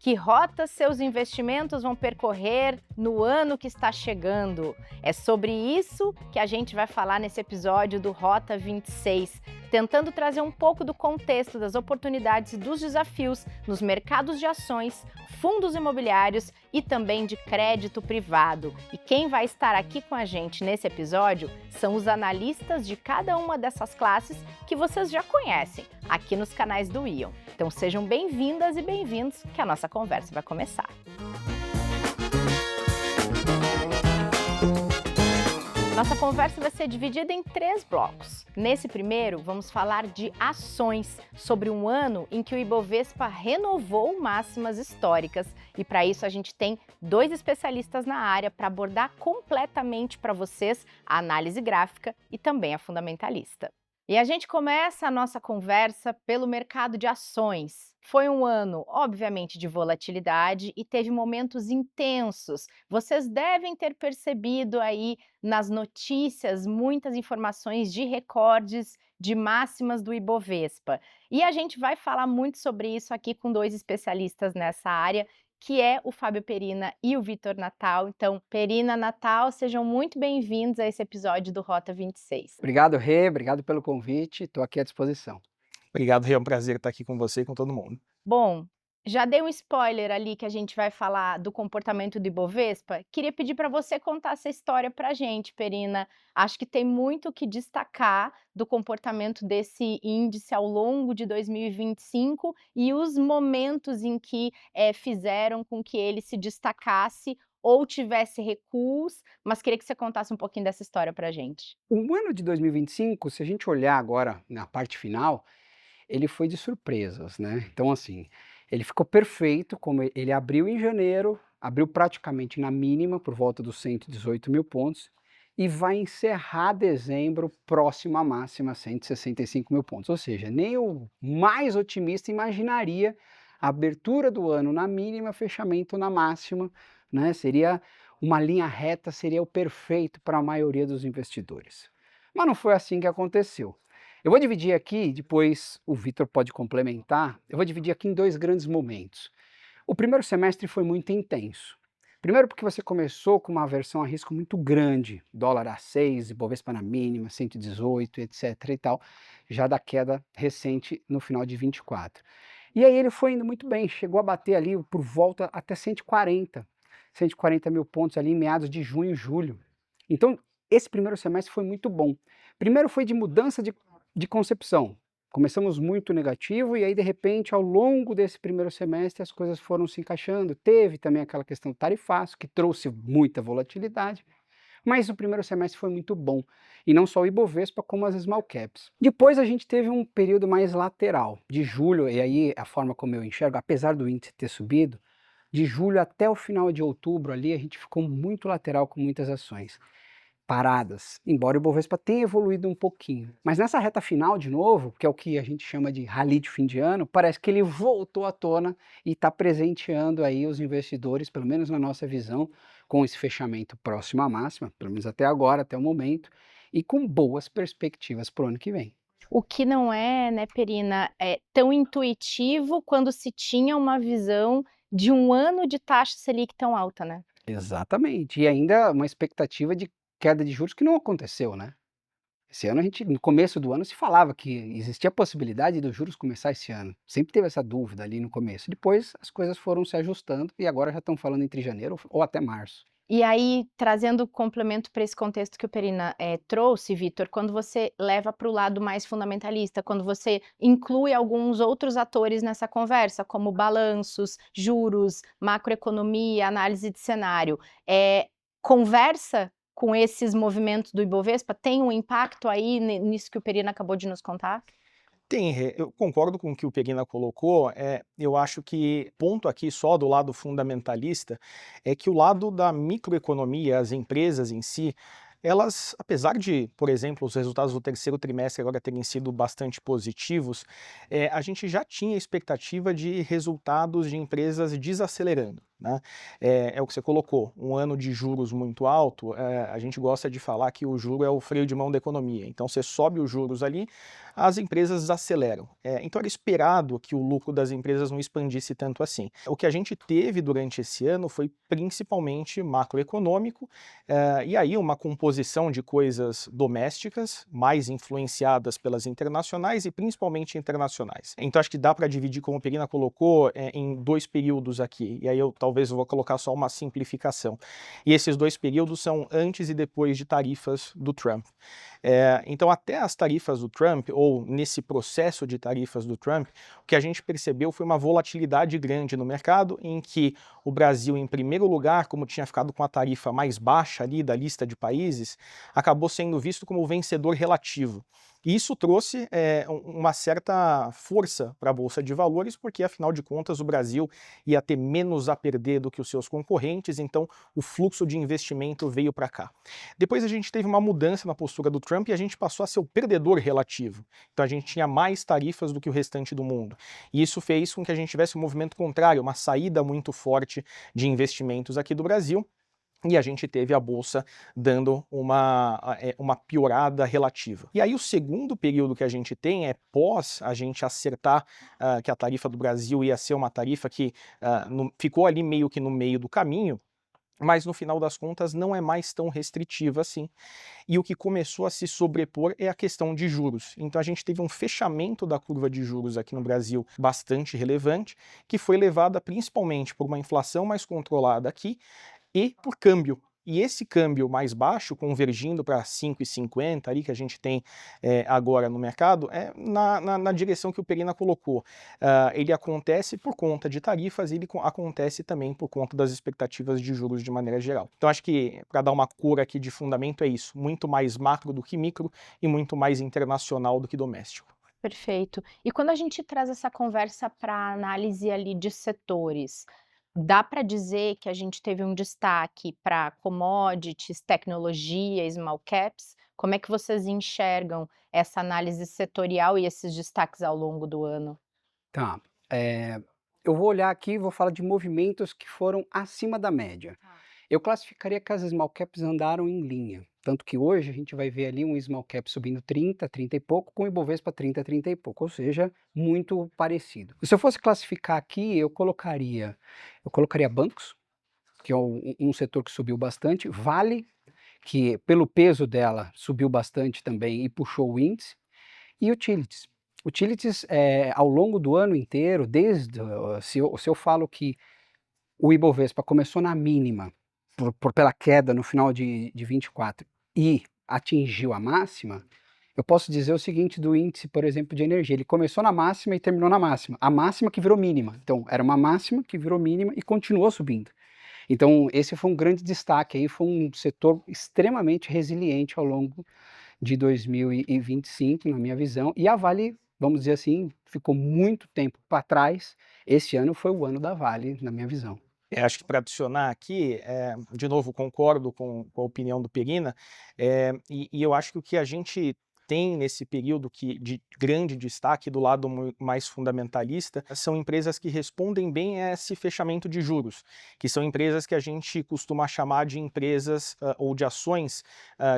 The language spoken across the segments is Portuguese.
Que rotas seus investimentos vão percorrer no ano que está chegando? É sobre isso que a gente vai falar nesse episódio do Rota 26, tentando trazer um pouco do contexto das oportunidades e dos desafios nos mercados de ações, fundos imobiliários e também de crédito privado. E quem vai estar aqui com a gente nesse episódio são os analistas de cada uma dessas classes que vocês já conhecem aqui nos canais do Ion. Então sejam bem-vindas e bem-vindos que a nossa conversa vai começar. Nossa conversa vai ser dividida em 3 blocos. Nesse primeiro, vamos falar de ações, sobre um ano em que o Ibovespa renovou máximas históricas. E para isso a gente tem 2 especialistas na área para abordar completamente para vocês a análise gráfica e também a fundamentalista. E a gente começa a nossa conversa pelo mercado de ações. Foi um ano, obviamente, de volatilidade e teve momentos intensos. Vocês devem ter percebido aí nas notícias muitas informações de recordes de máximas do Ibovespa. E a gente vai falar muito sobre isso aqui com 2 especialistas nessa área, que é o Fábio Perina e o Vitor Natal. Então, Perina, Natal, sejam muito bem-vindos a esse episódio do Rota 26. Obrigado, Rê, obrigado pelo convite, estou aqui à disposição. Obrigado, Rê, é um prazer estar aqui com você e com todo mundo. Bom, já dei um spoiler ali que a gente vai falar do comportamento do Ibovespa. Queria pedir para você contar essa história para a gente, Perina. Acho que tem muito o que destacar do comportamento desse índice ao longo de 2025 e os momentos em que fizeram com que ele se destacasse ou tivesse recuos, mas queria que você contasse um pouquinho dessa história para a gente. O ano de 2025, se a gente olhar agora na parte final, ele foi de surpresas, né? Então, assim, ele ficou perfeito, como ele abriu em janeiro, abriu praticamente na mínima, por volta dos 118 mil pontos, e vai encerrar dezembro próximo à máxima, 165 mil pontos. Ou seja, nem o mais otimista imaginaria a abertura do ano na mínima, fechamento na máxima, né? Seria uma linha reta, seria o perfeito para a maioria dos investidores. Mas não foi assim que aconteceu. Eu vou dividir aqui, depois o Vitor pode complementar, eu vou dividir aqui em 2 grandes momentos. O primeiro semestre foi muito intenso. Primeiro porque você começou com uma aversão a risco muito grande, dólar a 6, Ibovespa na mínima, 118, etc e tal, já da queda recente no final de 24. E aí ele foi indo muito bem, chegou a bater ali por volta até 140 mil pontos ali em meados de junho, julho. Então, esse primeiro semestre foi muito bom. Primeiro foi de mudança de concepção. Começamos muito negativo e aí, de repente, ao longo desse primeiro semestre, as coisas foram se encaixando. Teve também aquela questão do tarifaço, que trouxe muita volatilidade, mas o primeiro semestre foi muito bom. E não só o Ibovespa, como as small caps. Depois a gente teve um período mais lateral, de julho, e aí a forma como eu enxergo, apesar do índice ter subido, de julho até o final de outubro ali, a gente ficou muito lateral com muitas ações paradas, embora o Ibovespa tenha evoluído um pouquinho. Mas nessa reta final, de novo, que é o que a gente chama de rally de fim de ano, parece que ele voltou à tona e está presenteando aí os investidores, pelo menos na nossa visão, com esse fechamento próximo à máxima, pelo menos até agora, até o momento, e com boas perspectivas para o ano que vem. O que não é, né, Perina, tão intuitivo quando se tinha uma visão de um ano de taxa Selic tão alta, né? Exatamente, e ainda uma expectativa de queda de juros que não aconteceu, né? Esse ano a gente, no começo do ano, se falava que existia a possibilidade dos juros começar esse ano. Sempre teve essa dúvida ali no começo. Depois as coisas foram se ajustando e agora já estão falando entre janeiro ou até março. E aí, trazendo complemento para esse contexto que o Perina trouxe, Vitor, quando você leva para o lado mais fundamentalista, quando você inclui alguns outros atores nessa conversa, como balanços, juros, macroeconomia, análise de cenário, conversa com esses movimentos do Ibovespa, tem um impacto aí nisso que o Perina acabou de nos contar? Tem, eu concordo com o que o Perina colocou, eu acho que ponto aqui só do lado fundamentalista é que o lado da microeconomia, as empresas em si, elas, apesar de, por exemplo, os resultados do terceiro trimestre agora terem sido bastante positivos, a gente já tinha expectativa de resultados de empresas desacelerando. né? É o que você colocou, um ano de juros muito alto, a gente gosta de falar que o juro é o freio de mão da economia. Então você sobe os juros ali, as empresas aceleram. Então era esperado que o lucro das empresas não expandisse tanto assim. O que a gente teve durante esse ano foi principalmente macroeconômico, e aí uma composição de coisas domésticas, mais influenciadas pelas internacionais e principalmente internacionais. Então acho que dá para dividir, como o Perina colocou, em 2 períodos aqui, e aí eu talvez vou colocar só uma simplificação. E esses 2 períodos são antes e depois de tarifas do Trump. Então até as tarifas do Trump, ou nesse processo de tarifas do Trump, o que a gente percebeu foi uma volatilidade grande no mercado, em que o Brasil, em primeiro lugar, como tinha ficado com a tarifa mais baixa ali da lista de países, acabou sendo visto como o vencedor relativo. E isso trouxe uma certa força para a Bolsa de Valores, porque afinal de contas o Brasil ia ter menos a perder do que os seus concorrentes, então o fluxo de investimento veio para cá. Depois a gente teve uma mudança na postura do Trump e a gente passou a ser o perdedor relativo. Então a gente tinha mais tarifas do que o restante do mundo. E isso fez com que a gente tivesse um movimento contrário, uma saída muito forte de investimentos aqui do Brasil. E a gente teve a Bolsa dando uma piorada relativa. E aí o segundo período que a gente tem é pós a gente acertar que a tarifa do Brasil ia ser uma tarifa que ficou ali meio que no meio do caminho, mas no final das contas não é mais tão restritiva assim. E o que começou a se sobrepor é a questão de juros. Então a gente teve um fechamento da curva de juros aqui no Brasil bastante relevante, que foi levada principalmente por uma inflação mais controlada aqui, e por câmbio. E esse câmbio mais baixo, convergindo para 5,50 ali que a gente tem agora no mercado, é na direção que o Perina colocou. Ele acontece por conta de tarifas, ele acontece também por conta das expectativas de juros de maneira geral. Então acho que, para dar uma cor aqui de fundamento, é isso. Muito mais macro do que micro e muito mais internacional do que doméstico. Perfeito. E quando a gente traz essa conversa para análise ali de setores, dá para dizer que a gente teve um destaque para commodities, tecnologia, small caps? Como é que vocês enxergam essa análise setorial e esses destaques ao longo do ano? Tá. Eu vou olhar aqui e vou falar de movimentos que foram acima da média. Tá. Eu classificaria que as small caps andaram em linha, tanto que hoje a gente vai ver ali um small cap subindo 30, 30 e pouco, com o Ibovespa 30, 30 e pouco, ou seja, muito parecido. Se eu fosse classificar aqui, eu colocaria bancos, que é um setor que subiu bastante, Vale, que pelo peso dela subiu bastante também e puxou o índice, e utilities. Utilities, ao longo do ano inteiro, se eu falo que o Ibovespa começou na mínima, pela queda no final de 24 e atingiu a máxima, eu posso dizer o seguinte do índice, por exemplo, de energia: ele começou na máxima e terminou na máxima, a máxima que virou mínima. Então era uma máxima que virou mínima e continuou subindo. Então esse foi um grande destaque aí, foi um setor extremamente resiliente ao longo de 2025, na minha visão, e a Vale, vamos dizer assim, ficou muito tempo para trás. Esse ano foi o ano da Vale, na minha visão. Acho que para adicionar aqui, de novo, concordo com a opinião do Perina, e eu acho que o que a gente tem nesse período de grande destaque do lado mais fundamentalista são empresas que respondem bem a esse fechamento de juros, que são empresas que a gente costuma chamar de empresas ou de ações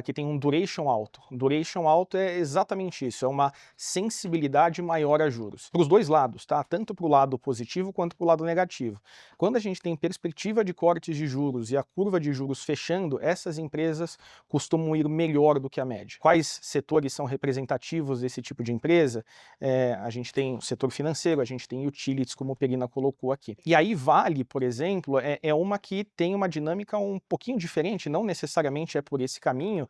que têm um duration alto. Duration alto é exatamente isso, é uma sensibilidade maior a juros. Para os dois lados, tá? Tanto para o lado positivo quanto para o lado negativo. Quando a gente tem perspectiva de cortes de juros e a curva de juros fechando, essas empresas costumam ir melhor do que a média. Quais setores são representativos desse tipo de empresa? A gente tem o setor financeiro, a gente tem utilities, como o Perina colocou aqui. E aí Vale, por exemplo, é uma que tem uma dinâmica um pouquinho diferente, não necessariamente é por esse caminho,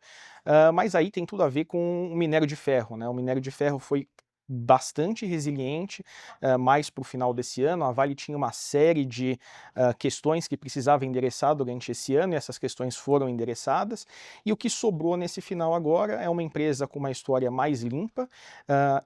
mas aí tem tudo a ver com o minério de ferro, né? O minério de ferro foi bastante resiliente, mais para o final desse ano. A Vale tinha uma série de questões que precisava endereçar durante esse ano, e essas questões foram endereçadas, e o que sobrou nesse final agora é uma empresa com uma história mais limpa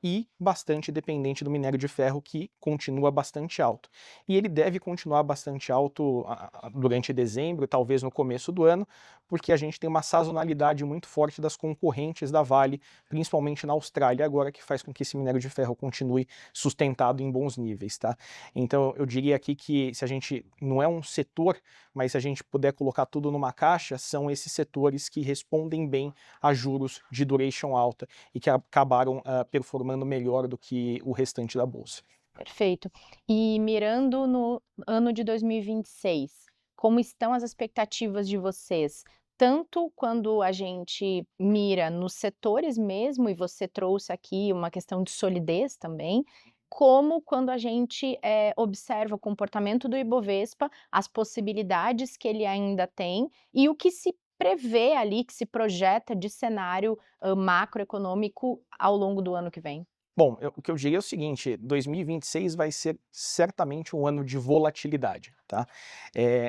e bastante dependente do minério de ferro, que continua bastante alto. E ele deve continuar bastante alto durante dezembro, talvez no começo do ano, porque a gente tem uma sazonalidade muito forte das concorrentes da Vale, principalmente na Austrália agora, que faz com que esse minério minério de ferro continue sustentado em bons níveis, tá? Então, eu diria aqui que se a gente não é um setor, mas se a gente puder colocar tudo numa caixa, são esses setores que respondem bem a juros de duration alta e que acabaram performando melhor do que o restante da bolsa. Perfeito. E mirando no ano de 2026, como estão as expectativas de vocês? Tanto quando a gente mira nos setores mesmo, e você trouxe aqui uma questão de solidez também, como quando a gente observa o comportamento do Ibovespa, as possibilidades que ele ainda tem e o que se prevê ali, que se projeta de cenário macroeconômico ao longo do ano que vem. Bom, o que eu diria é o seguinte, 2026 vai ser certamente um ano de volatilidade, tá?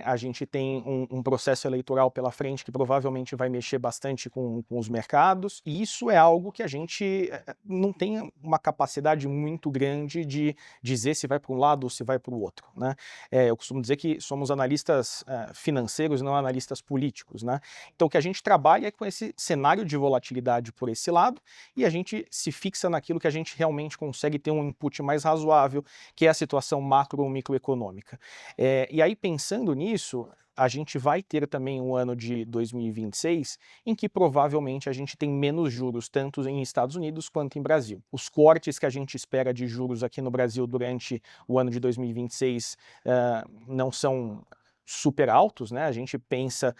A gente tem um processo eleitoral pela frente que provavelmente vai mexer bastante com os mercados, e isso é algo que a gente não tem uma capacidade muito grande de dizer se vai para um lado ou se vai para o outro, né? Eu costumo dizer que somos analistas financeiros, não analistas políticos, né? Então o que a gente trabalha é com esse cenário de volatilidade por esse lado, e a gente se fixa naquilo que a gente realmente consegue ter um input mais razoável, que é a situação macro ou microeconômica. E aí, pensando nisso, a gente vai ter também um ano de 2026 em que provavelmente a gente tem menos juros, tanto em Estados Unidos quanto em Brasil. Os cortes que a gente espera de juros aqui no Brasil durante o ano de 2026 não são super altos, né? A gente pensa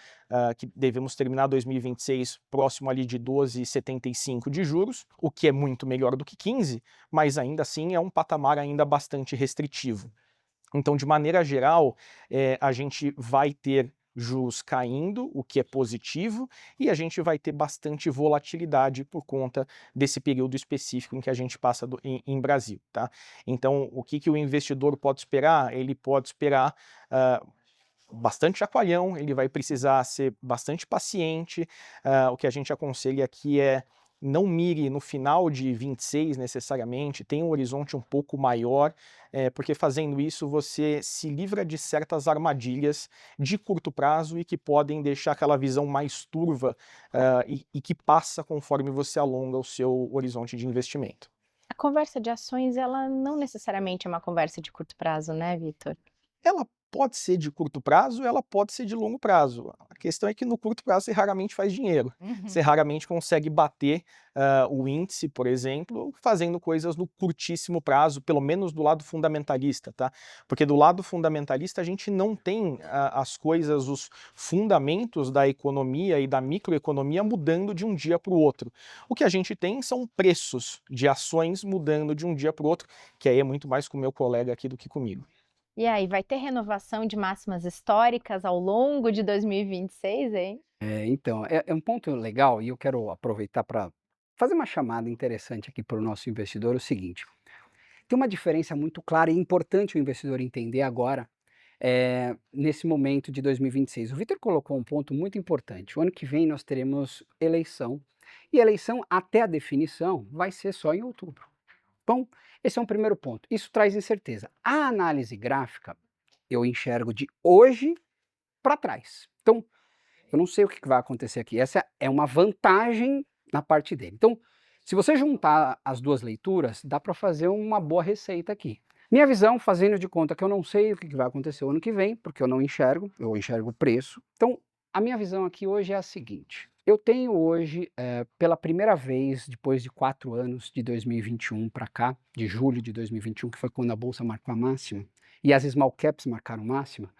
que devemos terminar 2026 próximo ali de 12,75 de juros, o que é muito melhor do que 15, mas ainda assim é um patamar ainda bastante restritivo. Então, de maneira geral, a gente vai ter juros caindo, o que é positivo, e a gente vai ter bastante volatilidade por conta desse período específico em que a gente passa em Brasil, tá? Então, o que o investidor pode esperar? Ele pode esperar bastante chacoalhão, ele vai precisar ser bastante paciente. O que a gente aconselha aqui é não mire no final de 26 necessariamente, tenha um horizonte um pouco maior, porque fazendo isso você se livra de certas armadilhas de curto prazo e que podem deixar aquela visão mais turva e que passa conforme você alonga o seu horizonte de investimento. A conversa de ações, ela não necessariamente é uma conversa de curto prazo, né, Vitor? Ela pode ser de curto prazo, ela pode ser de longo prazo. A questão é que no curto prazo você raramente faz dinheiro. Você raramente consegue bater o índice, por exemplo, fazendo coisas no curtíssimo prazo, pelo menos do lado fundamentalista, tá? Porque do lado fundamentalista a gente não tem as coisas, os fundamentos da economia e da microeconomia mudando de um dia para o outro. O que a gente tem são preços de ações mudando de um dia para o outro, que aí é muito mais com o meu colega aqui do que comigo. E aí, vai ter renovação de máximas históricas ao longo de 2026, hein? Então, é um ponto legal e eu quero aproveitar para fazer uma chamada interessante aqui para o nosso investidor, o seguinte, tem uma diferença muito clara e importante o investidor entender agora, nesse momento de 2026. O Vitor colocou um ponto muito importante, o ano que vem nós teremos eleição, e eleição até a definição vai ser só em outubro. Bom, esse é um primeiro ponto, isso traz incerteza. A análise gráfica, eu enxergo de hoje para trás. Então, eu não sei o que vai acontecer aqui, essa é uma vantagem na parte dele. Então, se você juntar as duas leituras, dá para fazer uma boa receita aqui. Minha visão, fazendo de conta que eu não sei o que vai acontecer o ano que vem, porque eu não enxergo, eu enxergo o preço. Então, a minha visão aqui hoje é a seguinte, eu tenho hoje, pela primeira vez, depois de 4 anos, de 2021 para cá, de julho de 2021, que foi quando a Bolsa marcou a máxima, e as small caps marcaram máxima,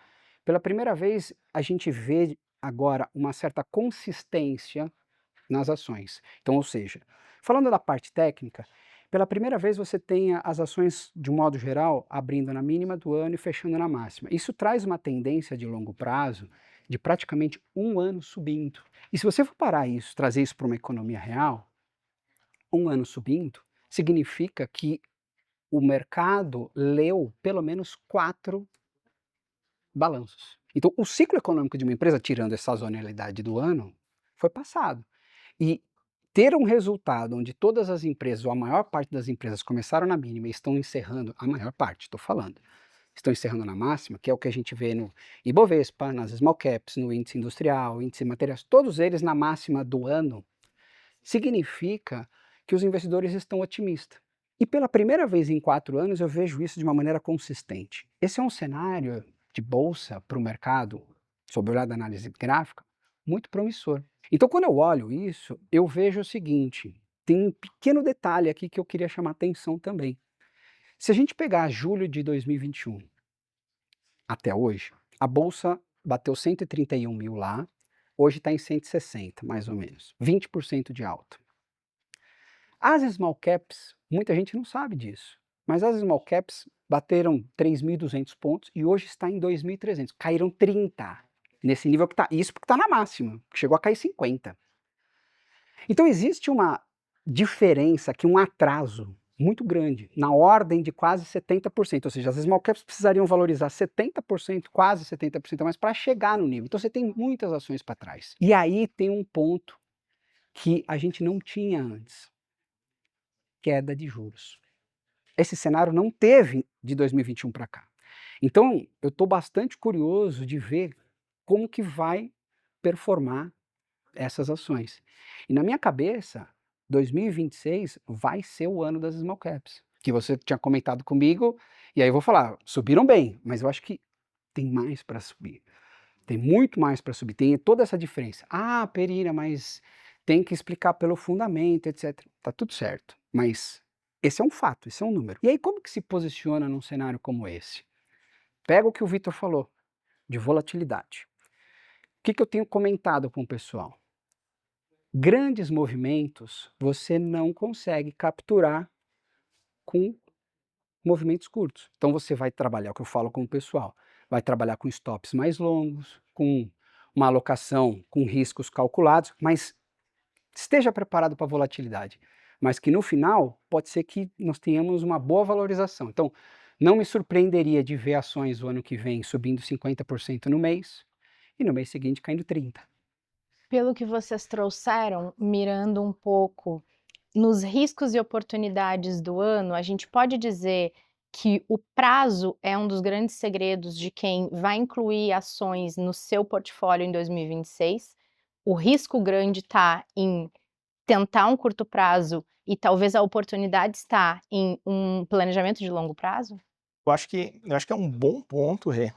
pela primeira vez a gente vê agora uma certa consistência nas ações. Então, ou seja, falando da parte técnica, pela primeira vez você tem as ações, de um modo geral, abrindo na mínima do ano e fechando na máxima. Isso traz uma tendência de longo prazo de praticamente um ano subindo. E se você for parar isso, trazer isso para uma economia real, um ano subindo, significa que o mercado leu pelo menos 4 balanços. Então, o ciclo econômico de uma empresa, tirando essa sazonalidade do ano, foi passado. E ter um resultado onde todas as empresas, ou a maior parte das empresas, começaram na mínima e estão encerrando, a maior parte, estou falando, estão encerrando na máxima, que é o que a gente vê no Ibovespa, nas small caps, no índice industrial, índice de materiais, todos eles na máxima do ano, significa que os investidores estão otimistas. E pela primeira vez em 4 anos eu vejo isso de uma maneira consistente. Esse é um cenário de bolsa para o mercado, sob o olhar da análise gráfica, muito promissor. Então quando eu olho isso, eu vejo o seguinte, tem um pequeno detalhe aqui que eu queria chamar atenção também. Se a gente pegar julho de 2021 até hoje, a bolsa bateu 131 mil lá, hoje está em 160, mais ou menos, 20% de alta. As small caps, muita gente não sabe disso, mas as small caps bateram 3.200 pontos e hoje está em 2.300, caíram 30 nesse nível que está, isso porque está na máxima, chegou a cair 50. Então existe uma diferença aqui, um atraso muito grande, na ordem de quase 70%, ou seja, as small caps precisariam valorizar 70%, quase 70% a mais para chegar no nível. Então você tem muitas ações para trás. E aí tem um ponto que a gente não tinha antes. Queda de juros. Esse cenário não teve de 2021 para cá. Então, eu estou bastante curioso de ver como que vai performar essas ações. E na minha cabeça, 2026 vai ser o ano das small caps, que você tinha comentado comigo, e aí eu vou falar, subiram bem, mas eu acho que tem mais para subir. Tem muito mais para subir, tem toda essa diferença. Ah, Perina, mas tem que explicar pelo fundamento, etc. Tá tudo certo, mas esse é um fato, esse é um número. E aí como que se posiciona num cenário como esse? Pega o que o Vitor falou, de volatilidade. O que eu tenho comentado com o pessoal? Grandes movimentos você não consegue capturar com movimentos curtos. Então você vai trabalhar, o que eu falo com o pessoal, vai trabalhar com stops mais longos, com uma alocação com riscos calculados, mas esteja preparado para a volatilidade. Mas que no final pode ser que nós tenhamos uma boa valorização. Então não me surpreenderia de ver ações o ano que vem subindo 50% no mês e no mês seguinte caindo 30%. Pelo que vocês trouxeram, mirando um pouco nos riscos e oportunidades do ano, a gente pode dizer que o prazo é um dos grandes segredos de quem vai incluir ações no seu portfólio em 2026. O risco grande está em tentar um curto prazo e talvez a oportunidade está em um planejamento de longo prazo? Eu acho que é um bom ponto, Rê.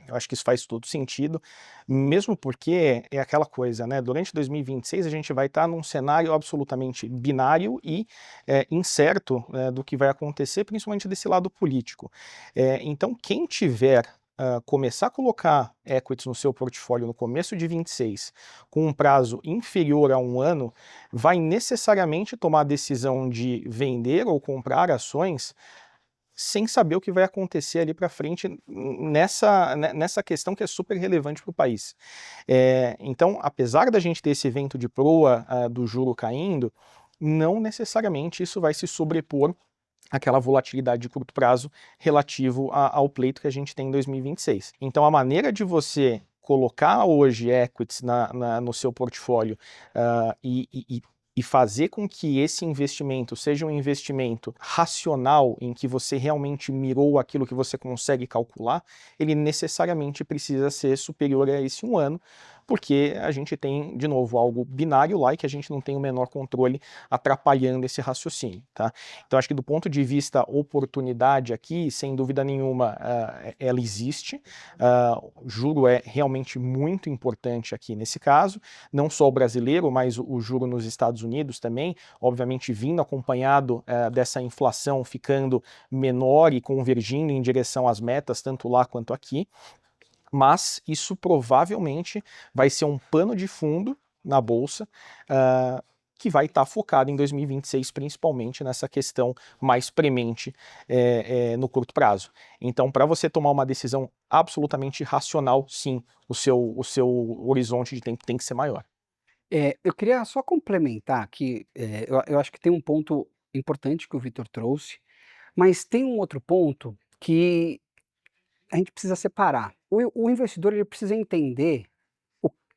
Eu acho que isso faz todo sentido, mesmo porque é aquela coisa, né? Durante 2026 a gente vai estar num cenário absolutamente binário e incerto do que vai acontecer, principalmente desse lado político. Então, quem tiver começar a colocar equities no seu portfólio no começo de 26, com um prazo inferior a 1 ano, vai necessariamente tomar a decisão de vender ou comprar ações sem saber o que vai acontecer ali para frente nessa questão que é super relevante para o país. Então, apesar da gente ter esse evento de proa do juro caindo, não necessariamente isso vai se sobrepor àquela volatilidade de curto prazo relativo ao pleito que a gente tem em 2026. Então, a maneira de você colocar hoje equities no seu portfólio e fazer com que esse investimento seja um investimento racional, em que você realmente mirou aquilo que você consegue calcular, ele necessariamente precisa ser superior a esse 1 ano, porque a gente tem, de novo, algo binário lá e que a gente não tem o menor controle atrapalhando esse raciocínio, tá? Então, acho que do ponto de vista oportunidade aqui, sem dúvida nenhuma, ela existe. O juro é realmente muito importante aqui nesse caso, não só o brasileiro, mas o juro nos Estados Unidos também, obviamente vindo acompanhado dessa inflação ficando menor e convergindo em direção às metas, tanto lá quanto aqui. Mas isso provavelmente vai ser um pano de fundo na bolsa que vai estar focado em 2026, principalmente nessa questão mais premente no curto prazo. Então, para você tomar uma decisão absolutamente racional, sim, o seu horizonte de tempo tem que ser maior. Eu queria só complementar aqui, eu acho que tem um ponto importante que o Vitor trouxe, mas tem um outro ponto que a gente precisa separar. O investidor ele precisa entender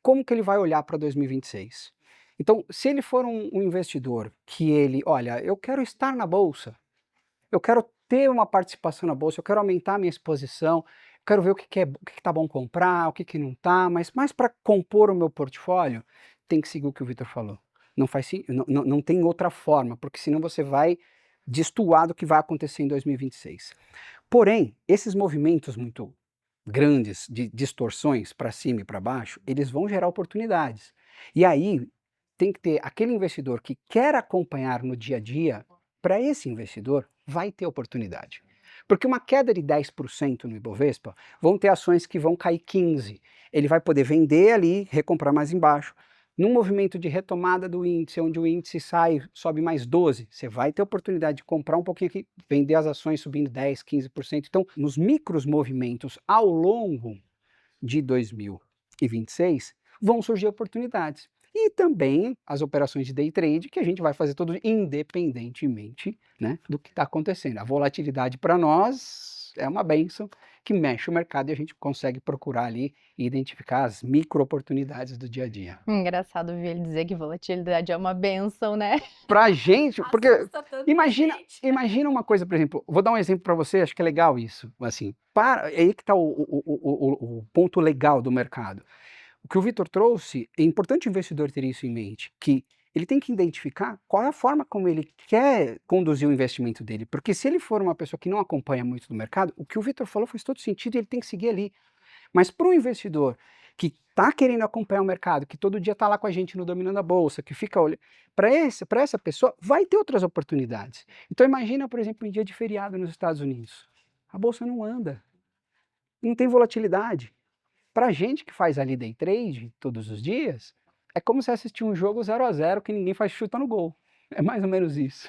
como que ele vai olhar para 2026. Então, se ele for um investidor que ele, olha, eu quero estar na bolsa, eu quero ter uma participação na bolsa, eu quero aumentar a minha exposição, eu quero ver o que está bom comprar, o que não está, mas mais para compor o meu portfólio, tem que seguir o que o Vitor falou. Não tem outra forma, porque senão você vai destoar do que vai acontecer em 2026. Porém, esses movimentos muito grandes de distorções para cima e para baixo, eles vão gerar oportunidades. E aí tem que ter aquele investidor que quer acompanhar no dia a dia, para esse investidor vai ter oportunidade. Porque uma queda de 10% no Ibovespa, vão ter ações que vão cair 15%. Ele vai poder vender ali, recomprar mais embaixo. Num movimento de retomada do índice, onde o índice sai, sobe mais 12%, você vai ter oportunidade de comprar um pouquinho aqui, vender as ações subindo 10%, 15%. Então, nos micros movimentos ao longo de 2026, vão surgir oportunidades. E também as operações de day trade, que a gente vai fazer todo independentemente, né, do que está acontecendo. A volatilidade para nós é uma bênção que mexe o mercado e a gente consegue procurar ali e identificar as micro oportunidades do dia a dia. Engraçado ouvir ele dizer que volatilidade é uma bênção, né? Pra gente, porque Assusta tanto imagina, gente. imagina uma coisa, por exemplo, vou dar um exemplo para você, acho que é legal isso, assim, é aí que está o ponto legal do mercado. O que o Vitor trouxe, é importante o investidor ter isso em mente, que ele tem que identificar qual é a forma como ele quer conduzir o investimento dele, porque se ele for uma pessoa que não acompanha muito do mercado, o que o Vitor falou faz todo sentido e ele tem que seguir ali. Mas para um investidor que está querendo acompanhar o mercado, que todo dia está lá com a gente no Dominando a Bolsa, que fica olhando, para essa pessoa vai ter outras oportunidades. Então imagina, por exemplo, um dia de feriado nos Estados Unidos. A Bolsa não anda, não tem volatilidade. Para a gente que faz ali day trade todos os dias, é como se assistir um jogo 0-0 que ninguém faz chuta no gol. É mais ou menos isso.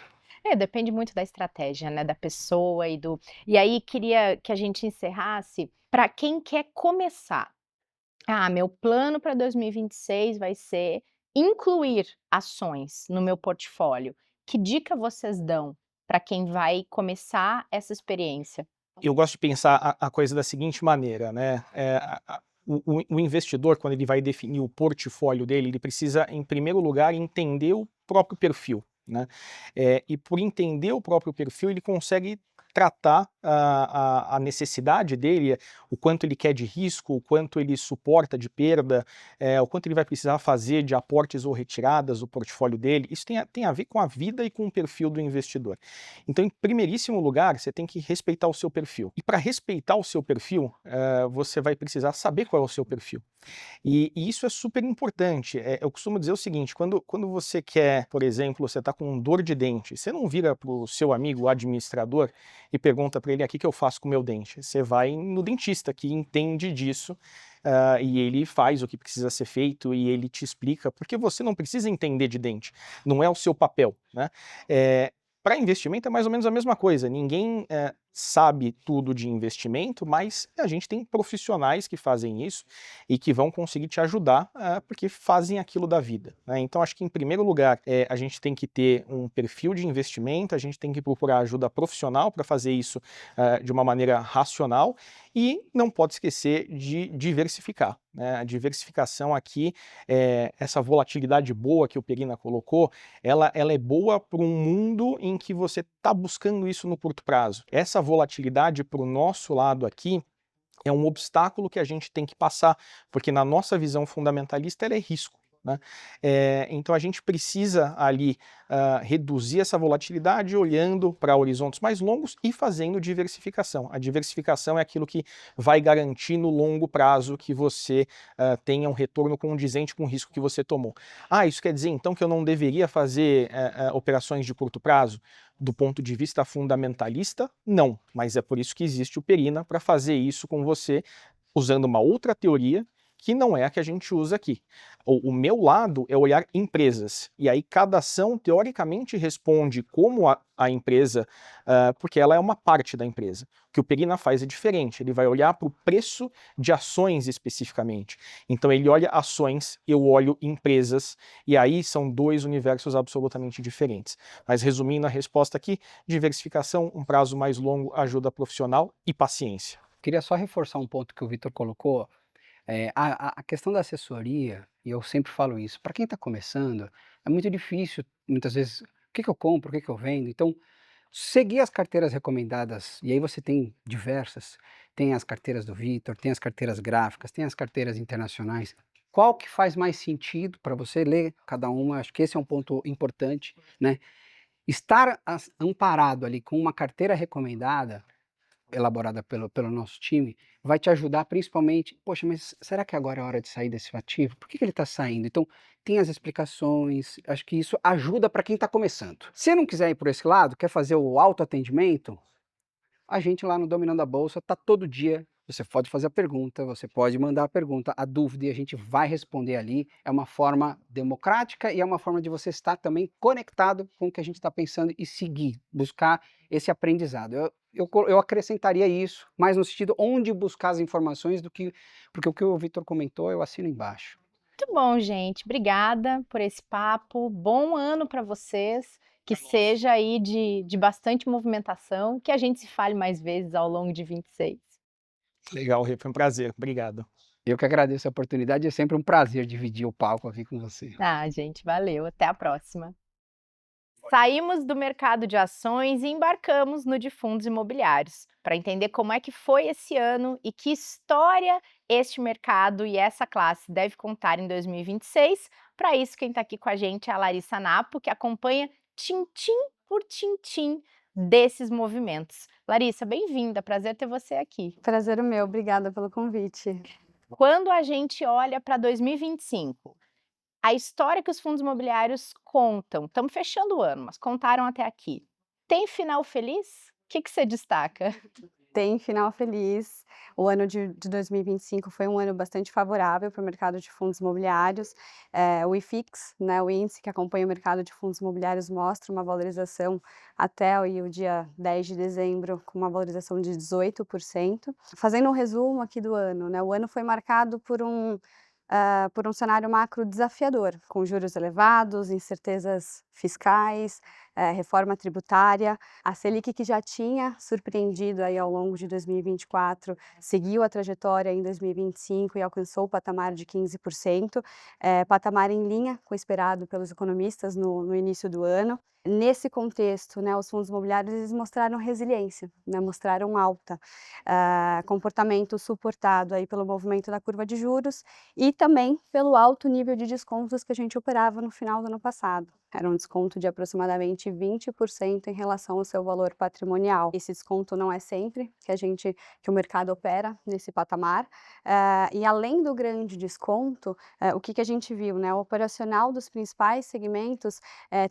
Depende muito da estratégia, né, da pessoa e do. E aí queria que a gente encerrasse para quem quer começar. Meu plano para 2026 vai ser incluir ações no meu portfólio. Que dica vocês dão para quem vai começar essa experiência? Eu gosto de pensar a coisa da seguinte maneira, né? O investidor, quando ele vai definir o portfólio dele, ele precisa, em primeiro lugar, entender o próprio perfil, né? E por entender o próprio perfil, ele consegue tratar a necessidade dele, o quanto ele quer de risco, o quanto ele suporta de perda, o quanto ele vai precisar fazer de aportes ou retiradas do portfólio dele. Isso tem a ver com a vida e com o perfil do investidor. Então, em primeiríssimo lugar, você tem que respeitar o seu perfil. E para respeitar o seu perfil, você vai precisar saber qual é o seu perfil. E isso é super importante. Eu costumo dizer o seguinte, quando você quer, por exemplo, você está com dor de dente, você não vira para o seu amigo administrador e pergunta para ele, o que eu faço com o meu dente? Você vai no dentista que entende disso, e ele faz o que precisa ser feito e ele te explica, porque você não precisa entender de dente, não é o seu papel, né? Para investimento é mais ou menos a mesma coisa, ninguém sabe tudo de investimento, mas a gente tem profissionais que fazem isso e que vão conseguir te ajudar porque fazem aquilo da vida, né? Então acho que em primeiro lugar a gente tem que ter um perfil de investimento, a gente tem que procurar ajuda profissional para fazer isso de uma maneira racional e não pode esquecer de diversificar, né? A diversificação aqui, essa volatilidade boa que o Perina colocou, ela é boa para um mundo em que você está buscando isso no curto prazo. Essa volatilidade para o nosso lado aqui é um obstáculo que a gente tem que passar, porque na nossa visão fundamentalista ela é risco, né? Então a gente precisa ali reduzir essa volatilidade olhando para horizontes mais longos e fazendo diversificação. A diversificação é aquilo que vai garantir no longo prazo que você tenha um retorno condizente com o risco que você tomou. Isso quer dizer então que eu não deveria fazer operações de curto prazo? Do ponto de vista fundamentalista, não, mas é por isso que existe o Perina, para fazer isso com você, usando uma outra teoria, que não é a que a gente usa aqui. O meu lado é olhar empresas, e aí cada ação, teoricamente, responde como a empresa, porque ela é uma parte da empresa. O que o Perina faz é diferente, ele vai olhar para o preço de ações especificamente. Então ele olha ações, eu olho empresas, e aí são dois universos absolutamente diferentes. Mas resumindo a resposta aqui, diversificação, um prazo mais longo, ajuda profissional e paciência. Queria só reforçar um ponto que o Vitor colocou. A questão da assessoria, e eu sempre falo isso, para quem está começando, é muito difícil, muitas vezes, o que eu compro, o que eu vendo. Então, seguir as carteiras recomendadas, e aí você tem diversas, tem as carteiras do Vitor, tem as carteiras gráficas, tem as carteiras internacionais. Qual que faz mais sentido para você ler cada uma? Acho que esse é um ponto importante, né? Estar amparado ali com uma carteira recomendada, elaborada pelo nosso time, vai te ajudar principalmente, poxa, mas será que agora é a hora de sair desse ativo? Por que que ele está saindo? Então, tem as explicações, acho que isso ajuda para quem está começando. Se não quiser ir por esse lado, quer fazer o autoatendimento, a gente lá no Dominando a Bolsa tá todo dia, você pode fazer a pergunta, você pode mandar a pergunta, a dúvida, e a gente vai responder ali. É uma forma democrática e é uma forma de você estar também conectado com o que a gente está pensando e seguir, buscar esse aprendizado. Eu acrescentaria isso, mais no sentido onde buscar as informações do que, porque o que o Vitor comentou, eu assino embaixo. Muito bom, gente. Obrigada por esse papo. Bom ano para vocês. Que seja aí de bastante movimentação, que a gente se fale mais vezes ao longo de 26. Legal, Rê, foi um prazer. Obrigado. Eu que agradeço a oportunidade, é sempre um prazer dividir o palco aqui com você. Ah, gente, valeu. Até a próxima. Saímos do mercado de ações e embarcamos no de fundos imobiliários, para entender como é que foi esse ano e que história este mercado e essa classe deve contar em 2026. Para isso, quem está aqui com a gente é a Larissa Napo, que acompanha tintim por tintim desses movimentos. Larissa, bem-vinda, prazer ter você aqui. Prazer o meu, obrigada pelo convite. Quando a gente olha para 2025, a história que os fundos imobiliários contam, estamos fechando o ano, mas contaram até aqui. Tem final feliz? O que você destaca? Tem final feliz. O ano de 2025 foi um ano bastante favorável para o mercado de fundos imobiliários. O IFIX, né, o índice que acompanha o mercado de fundos imobiliários, mostra uma valorização até o dia 10 de dezembro, com uma valorização de 18%. Fazendo um resumo aqui do ano, né, o ano foi marcado por um cenário macro desafiador, com juros elevados, incertezas fiscais, reforma tributária. A Selic, que já tinha surpreendido aí ao longo de 2024, seguiu a trajetória em 2025 e alcançou o patamar de 15%, patamar em linha com o esperado pelos economistas no início do ano. Nesse contexto, né, os fundos imobiliários eles mostraram resiliência, né, mostraram alta, comportamento suportado aí pelo movimento da curva de juros e também pelo alto nível de descontos que a gente operava no final do ano passado. Era um desconto de aproximadamente 20% em relação ao seu valor patrimonial. Esse desconto não é sempre que o mercado opera nesse patamar. E além do grande desconto, o que a gente viu, né? O operacional dos principais segmentos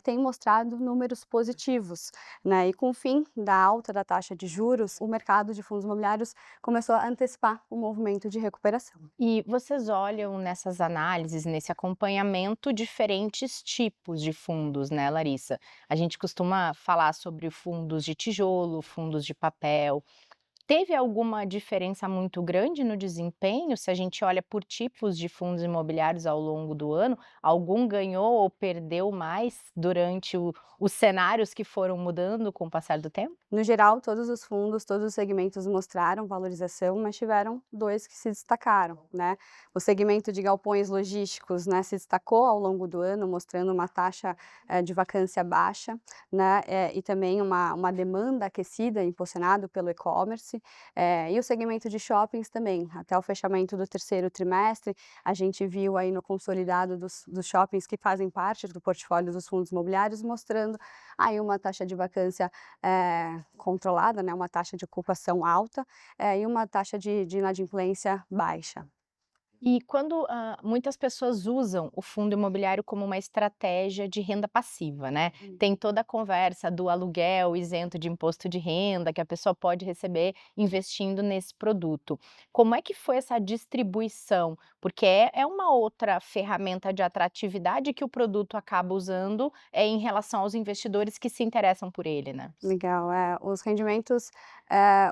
tem mostrado números positivos, né? E com o fim da alta da taxa de juros, o mercado de fundos imobiliários começou a antecipar o movimento de recuperação. E vocês olham nessas análises, nesse acompanhamento, diferentes tipos de fundos, né, Larissa? A gente costuma falar sobre fundos de tijolo, fundos de papel. Teve alguma diferença muito grande no desempenho? Se a gente olha por tipos de fundos imobiliários ao longo do ano, algum ganhou ou perdeu mais durante os cenários que foram mudando com o passar do tempo? No geral, todos os fundos, todos os segmentos mostraram valorização, mas tiveram dois que se destacaram, né? O segmento de galpões logísticos, né, se destacou ao longo do ano, mostrando uma taxa de vacância baixa, né, e também uma demanda aquecida, impulsionado pelo e-commerce. E o segmento de shoppings também, até o fechamento do terceiro trimestre, a gente viu aí no consolidado dos shoppings que fazem parte do portfólio dos fundos imobiliários, mostrando aí uma taxa de vacância controlada, né, uma taxa de ocupação alta e uma taxa de inadimplência baixa. E quando muitas pessoas usam o fundo imobiliário como uma estratégia de renda passiva, né? Tem toda a conversa do aluguel isento de imposto de renda que a pessoa pode receber investindo nesse produto. Como é que foi essa distribuição? Porque é uma outra ferramenta de atratividade que o produto acaba usando em relação aos investidores que se interessam por ele, né? Legal, os rendimentos,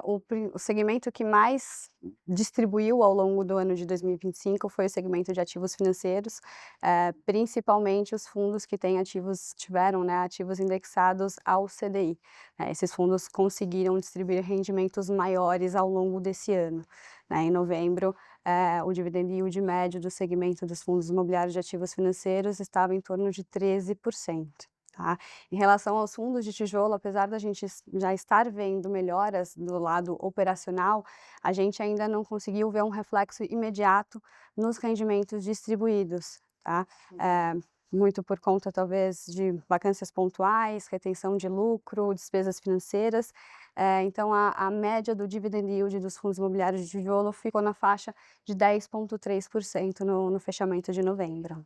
o segmento que mais distribuiu ao longo do ano de 2025 foi o segmento de ativos financeiros, principalmente os fundos que tiveram, né, ativos indexados ao CDI. Esses fundos conseguiram distribuir rendimentos maiores ao longo desse ano, né. Em novembro, o dividend yield médio do segmento dos fundos imobiliários de ativos financeiros estava em torno de 13%. Tá? Em relação aos fundos de tijolo, apesar da gente já estar vendo melhoras do lado operacional, a gente ainda não conseguiu ver um reflexo imediato nos rendimentos distribuídos. Tá? muito por conta talvez de vacâncias pontuais, retenção de lucro, despesas financeiras. Então a média do dividend yield dos fundos imobiliários de tijolo ficou na faixa de 10,3% no fechamento de novembro.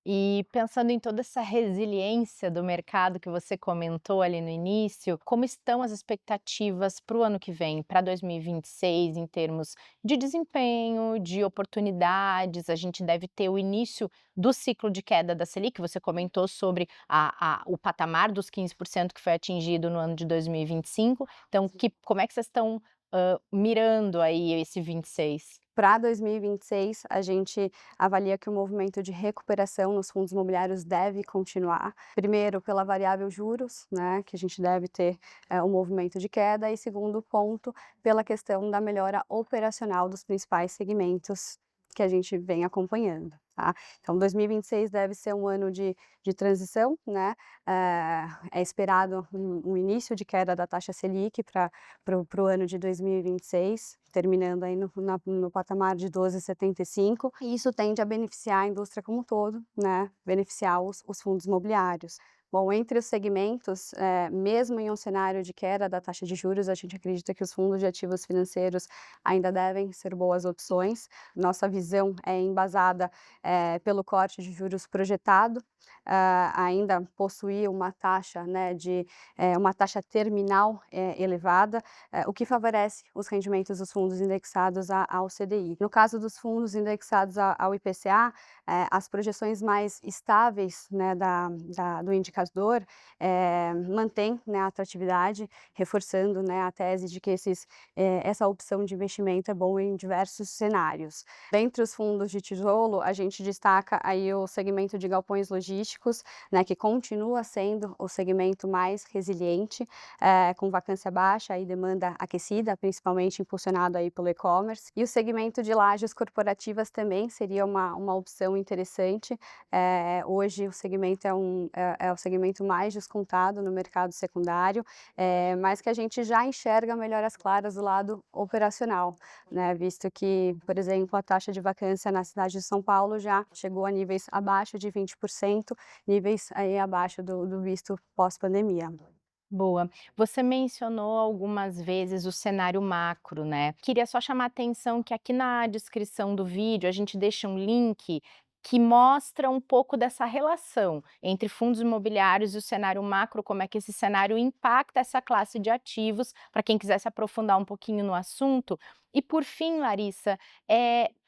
E pensando em toda essa resiliência do mercado que você comentou ali no início, como estão as expectativas para o ano que vem, para 2026, em termos de desempenho, de oportunidades? A gente deve ter o início do ciclo de queda da Selic, você comentou sobre o patamar dos 15% que foi atingido no ano de 2025. Então, como é que vocês estão mirando aí esse 26? Para 2026, a gente avalia que o movimento de recuperação nos fundos imobiliários deve continuar. Primeiro, pela variável juros, né, que a gente deve ter um movimento de queda. E segundo ponto, pela questão da melhora operacional dos principais segmentos que a gente vem acompanhando, tá? Então, 2026 deve ser um ano de transição, né? É esperado um início de queda da taxa Selic para o ano de 2026, terminando aí no patamar de 12,75, e isso tende a beneficiar a indústria como um todo, né? Beneficiar os fundos imobiliários. Bom, entre os segmentos, mesmo em um cenário de queda da taxa de juros, a gente acredita que os fundos de ativos financeiros ainda devem ser boas opções. Nossa visão é embasada pelo corte de juros projetado, ainda possuir uma taxa, né, uma taxa terminal elevada, o que favorece os rendimentos dos fundos indexados ao CDI. No caso dos fundos indexados ao IPCA, as projeções mais estáveis, né, do indicador mantém, né, a atratividade, reforçando, né, a tese de que essa opção de investimento é bom em diversos cenários. Dentre os fundos de tijolo, a gente destaca aí o segmento de galpões logísticos, né, que continua sendo o segmento mais resiliente, com vacância baixa e demanda aquecida, principalmente impulsionado aí pelo e-commerce. E o segmento de lajes corporativas também seria uma opção interessante. Hoje o segmento é o segmento mais descontado no mercado secundário, mas que a gente já enxerga melhoras claras do lado operacional, né, visto que, por exemplo, a taxa de vacância na cidade de São Paulo já chegou a níveis abaixo de 20%, níveis aí abaixo do visto pós-pandemia. Boa. Você mencionou algumas vezes o cenário macro, né? Queria só chamar a atenção que aqui na descrição do vídeo a gente deixa um link que mostra um pouco dessa relação entre fundos imobiliários e o cenário macro, como é que esse cenário impacta essa classe de ativos, para quem quiser se aprofundar um pouquinho no assunto. E por fim, Larissa,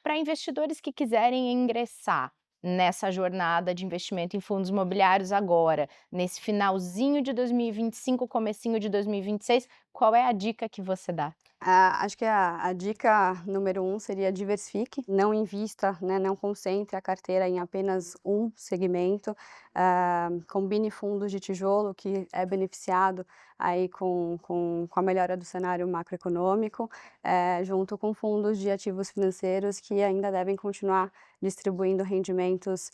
para investidores que quiserem ingressar nessa jornada de investimento em fundos imobiliários agora, nesse finalzinho de 2025, comecinho de 2026, qual é a dica que você dá? Acho que a dica número 1 seria diversifique, não invista, né, não concentre a carteira em apenas um segmento, combine fundos de tijolo que é beneficiado aí com a melhora do cenário macroeconômico, junto com fundos de ativos financeiros que ainda devem continuar distribuindo rendimentos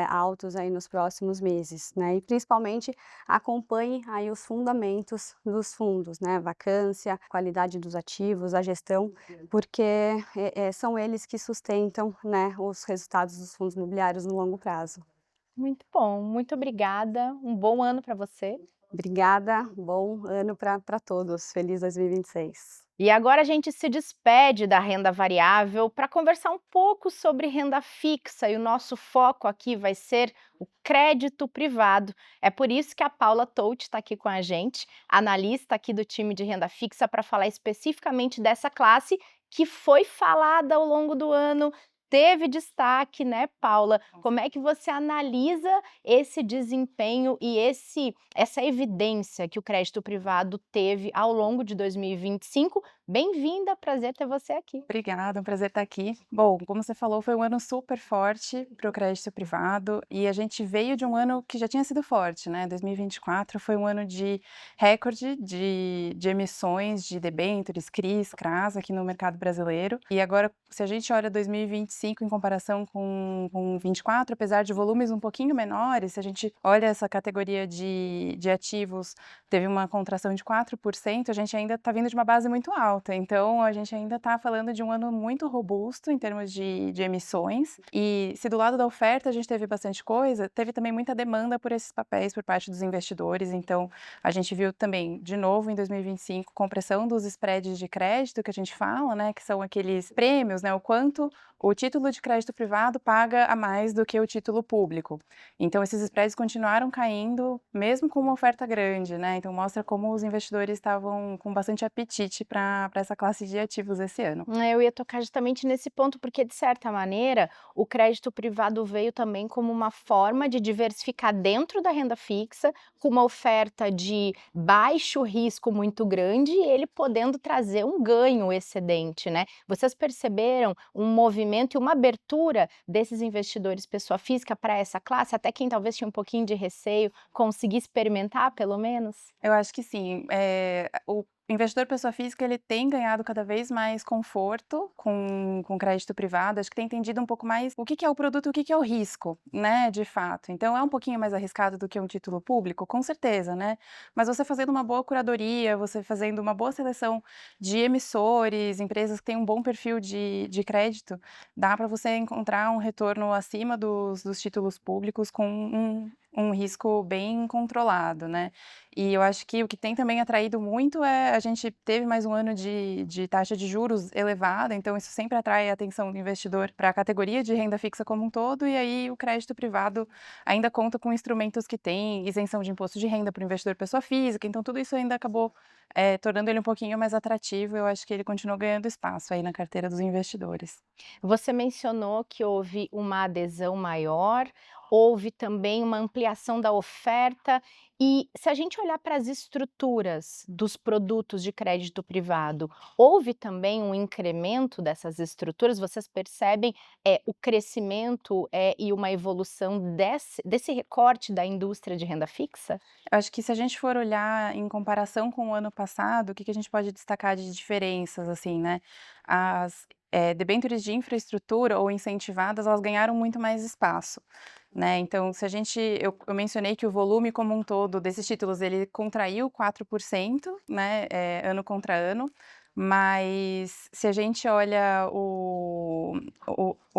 altos aí nos próximos meses, né? E principalmente acompanhe aí os fundamentos dos fundos, né? Vacância, qualidade dos ativos, a gestão, porque são eles que sustentam, né, os resultados dos fundos imobiliários no longo prazo. Muito bom, muito obrigada, um bom ano para você. Obrigada, bom ano para todos, feliz 2026. E agora a gente se despede da renda variável para conversar um pouco sobre renda fixa, e o nosso foco aqui vai ser o crédito privado. É por isso que a Paula Touch está aqui com a gente, analista aqui do time de renda fixa, para falar especificamente dessa classe que foi falada ao longo do ano, teve destaque, né, Paula? Como é que você analisa esse desempenho e essa evidência que o crédito privado teve ao longo de 2025? Bem-vinda, prazer ter você aqui. Obrigada, é um prazer estar aqui. Bom, como você falou, foi um ano super forte para o crédito privado e a gente veio de um ano que já tinha sido forte, né? 2024 foi um ano de recorde de emissões de debêntures, CRIs, CRAs aqui no mercado brasileiro. E agora, se a gente olha 2025 em comparação com 24, apesar de volumes um pouquinho menores, se a gente olha essa categoria de ativos, teve uma contração de 4%, a gente ainda está vindo de uma base muito alta. alta, então a gente ainda está falando de um ano muito robusto em termos de emissões, e se do lado da oferta a gente teve bastante coisa, teve também muita demanda por esses papéis por parte dos investidores, então a gente viu também, de novo, em 2025, compressão dos spreads de crédito que a gente fala, né, que são aqueles prêmios, né, o quanto o título de crédito privado paga a mais do que o título público. Então esses spreads continuaram caindo, mesmo com uma oferta grande, né, então mostra como os investidores estavam com bastante apetite para essa classe de ativos esse ano. Eu ia tocar justamente nesse ponto, porque de certa maneira o crédito privado veio também como uma forma de diversificar dentro da renda fixa, com uma oferta de baixo risco muito grande e ele podendo trazer um ganho excedente, né? Vocês perceberam um movimento e uma abertura desses investidores pessoa física para essa classe, até quem talvez tinha um pouquinho de receio, conseguir experimentar pelo menos? Eu acho que sim. O investidor pessoa física, ele tem ganhado cada vez mais conforto com crédito privado, acho que tem entendido um pouco mais o que que é o produto e o que que é o risco, né, de fato. Então é um pouquinho mais arriscado do que um título público, com certeza, né, mas você fazendo uma boa curadoria, você fazendo uma boa seleção de emissores, empresas que têm um bom perfil de crédito, dá para você encontrar um retorno acima dos títulos públicos com um risco bem controlado, né. E eu acho que o que tem também atraído muito a gente teve mais um ano de taxa de juros elevada, então isso sempre atrai a atenção do investidor para a categoria de renda fixa como um todo, e aí o crédito privado ainda conta com instrumentos que têm isenção de imposto de renda para o investidor pessoa física, então tudo isso ainda acabou, tornando ele um pouquinho mais atrativo, eu acho que ele continuou ganhando espaço aí na carteira dos investidores. Você mencionou que houve uma adesão maior, houve também uma ampliação da oferta, e se a gente olhar para as estruturas dos produtos de crédito privado, houve também um incremento dessas estruturas? Vocês percebem o crescimento e uma evolução desse recorte da indústria de renda fixa? Eu acho que se a gente for olhar em comparação com o ano passado, o que que a gente pode destacar de diferenças, assim, né? As debêntures de infraestrutura ou incentivadas, elas ganharam muito mais espaço, né? Então, se a gente, eu mencionei que o volume como um todo desses títulos, ele contraiu 4%, né, ano contra ano, mas se a gente olha o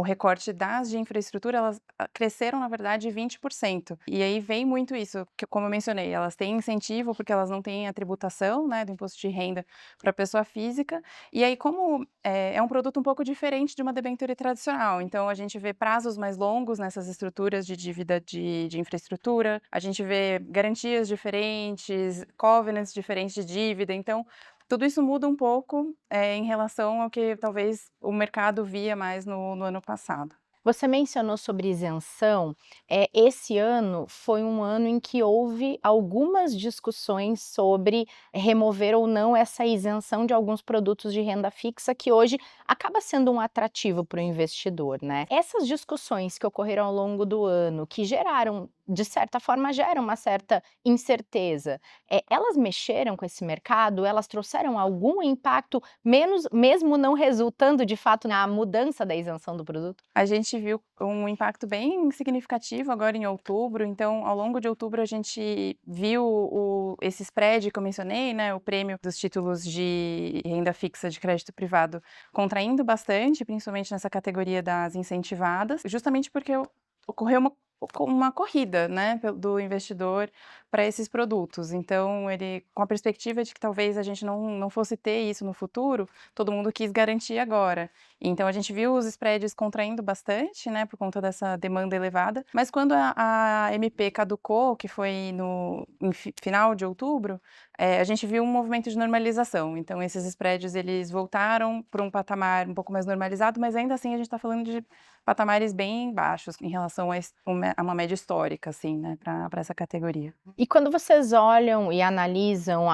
recorte das de infraestrutura, elas cresceram, na verdade, 20%. E aí vem muito isso, que como eu mencionei, elas têm incentivo, porque elas não têm a tributação, né, do imposto de renda para pessoa física. E aí, como é um produto um pouco diferente de uma debênture tradicional, então a gente vê prazos mais longos nessas estruturas de dívida de infraestrutura, a gente vê garantias diferentes, covenants diferentes de dívida, então tudo isso muda um pouco, em relação ao que talvez o mercado via mais no ano passado. Você mencionou sobre isenção. Esse ano foi um ano em que houve algumas discussões sobre remover ou não essa isenção de alguns produtos de renda fixa, que hoje acaba sendo um atrativo para o investidor, né? Essas discussões que ocorreram ao longo do ano, que geraram, de certa forma, geram uma certa incerteza, elas mexeram com esse mercado? Elas trouxeram algum impacto, mesmo não resultando de fato na mudança da isenção do produto? A gente viu um impacto bem significativo agora em outubro, então ao longo de outubro a gente viu esse spread que eu mencionei, né, o prêmio dos títulos de renda fixa de crédito privado contraindo bastante, principalmente nessa categoria das incentivadas, justamente porque ocorreu uma corrida, né, do investidor para esses produtos. Então ele, com a perspectiva de que talvez a gente não fosse ter isso no futuro, todo mundo quis garantir agora. Então a gente viu os spreads contraindo bastante, né, por conta dessa demanda elevada, mas quando a MP caducou, que foi no final de outubro, a gente viu um movimento de normalização. Então esses spreads, eles voltaram para um patamar um pouco mais normalizado, mas ainda assim a gente está falando de patamares bem baixos em relação a uma média histórica, assim, né, para essa categoria. E quando vocês olham e analisam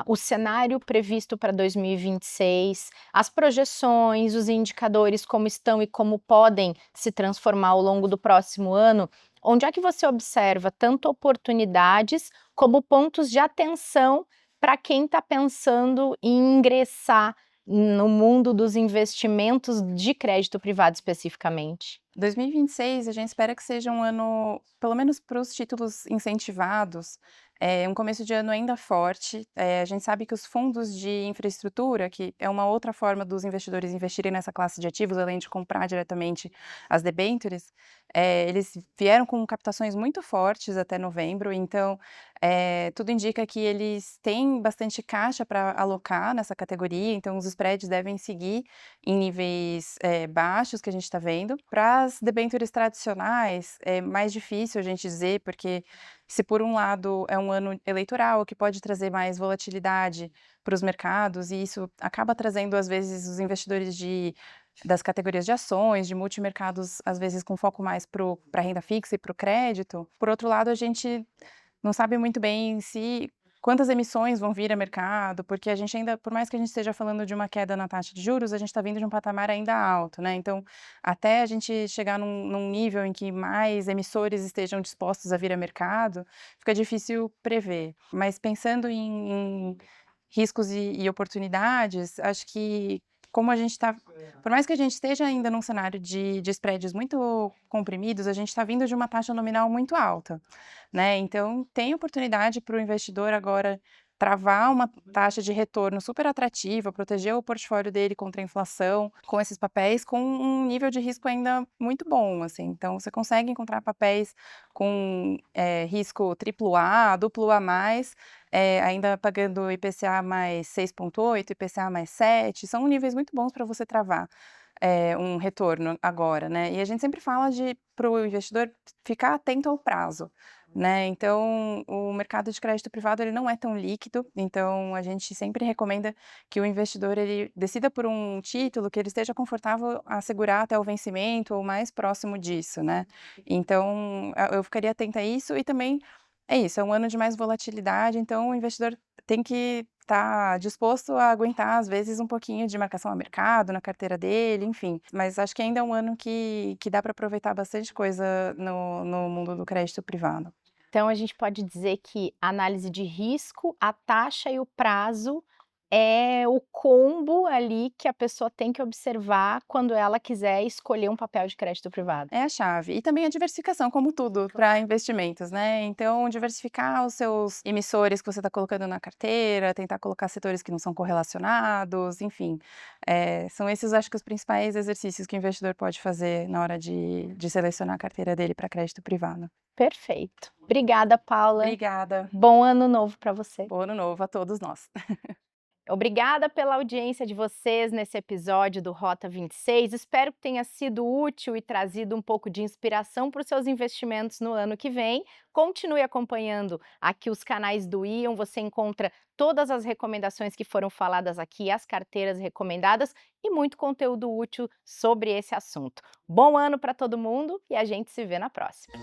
o cenário previsto para 2026, as projeções, os indicadores como estão e como podem se transformar ao longo do próximo ano, onde é que você observa tanto oportunidades como pontos de atenção para quem está pensando em ingressar no mundo dos investimentos de crédito privado especificamente? 2026 a gente espera que seja um ano, pelo menos para os títulos incentivados, É um começo de ano ainda forte. A gente sabe que os fundos de infraestrutura, que é uma outra forma dos investidores investirem nessa classe de ativos, além de comprar diretamente as debêntures, eles vieram com captações muito fortes até novembro, então tudo indica que eles têm bastante caixa para alocar nessa categoria, então os spreads devem seguir em níveis baixos que a gente está vendo. Para as debêntures tradicionais, é mais difícil a gente dizer, porque se por um lado é um ano eleitoral que pode trazer mais volatilidade para os mercados, e isso acaba trazendo, às vezes, os investidores das categorias de ações, de multimercados, às vezes com foco mais para a renda fixa e para o crédito. Por outro lado, a gente não sabe muito bem quantas emissões vão vir a mercado, porque a gente ainda, por mais que a gente esteja falando de uma queda na taxa de juros, a gente está vindo de um patamar ainda alto, né? Então, até a gente chegar num nível em que mais emissores estejam dispostos a vir a mercado, fica difícil prever. Mas pensando em riscos e oportunidades, acho que como a gente está, por mais que a gente esteja ainda num cenário de spreads muito comprimidos, a gente está vindo de uma taxa nominal muito alta, né? Então, tem oportunidade para o investidor agora travar uma taxa de retorno super atrativa, proteger o portfólio dele contra a inflação com esses papéis, com um nível de risco ainda muito bom, assim. Então, você consegue encontrar papéis com risco AAA, AA+, ainda pagando IPCA mais 6,8, IPCA mais 7, são níveis muito bons para você travar um retorno agora, né? E a gente sempre fala para o investidor ficar atento ao prazo, né? Então, o mercado de crédito privado ele não é tão líquido, então a gente sempre recomenda que o investidor ele decida por um título que ele esteja confortável a segurar até o vencimento ou mais próximo disso, né? Então, eu ficaria atenta a isso e também é isso, é um ano de mais volatilidade, então o investidor tem que estar disposto a aguentar, às vezes, um pouquinho de marcação a mercado, na carteira dele, enfim. Mas acho que ainda é um ano que dá para aproveitar bastante coisa no mundo do crédito privado. Então, a gente pode dizer que a análise de risco, a taxa e o prazo é o combo ali que a pessoa tem que observar quando ela quiser escolher um papel de crédito privado. É a chave. E também a diversificação, como tudo, para investimentos, né? Então, diversificar os seus emissores que você está colocando na carteira, tentar colocar setores que não são correlacionados, enfim. São esses, acho que, os principais exercícios que o investidor pode fazer na hora de selecionar a carteira dele para crédito privado. Perfeito. Obrigada, Paula. Obrigada. Bom ano novo para você. Bom ano novo a todos nós. Obrigada pela audiência de vocês nesse episódio do Rota 26. Espero que tenha sido útil e trazido um pouco de inspiração para os seus investimentos no ano que vem. Continue acompanhando aqui os canais do Ion. Você encontra todas as recomendações que foram faladas aqui, as carteiras recomendadas e muito conteúdo útil sobre esse assunto. Bom ano para todo mundo e a gente se vê na próxima.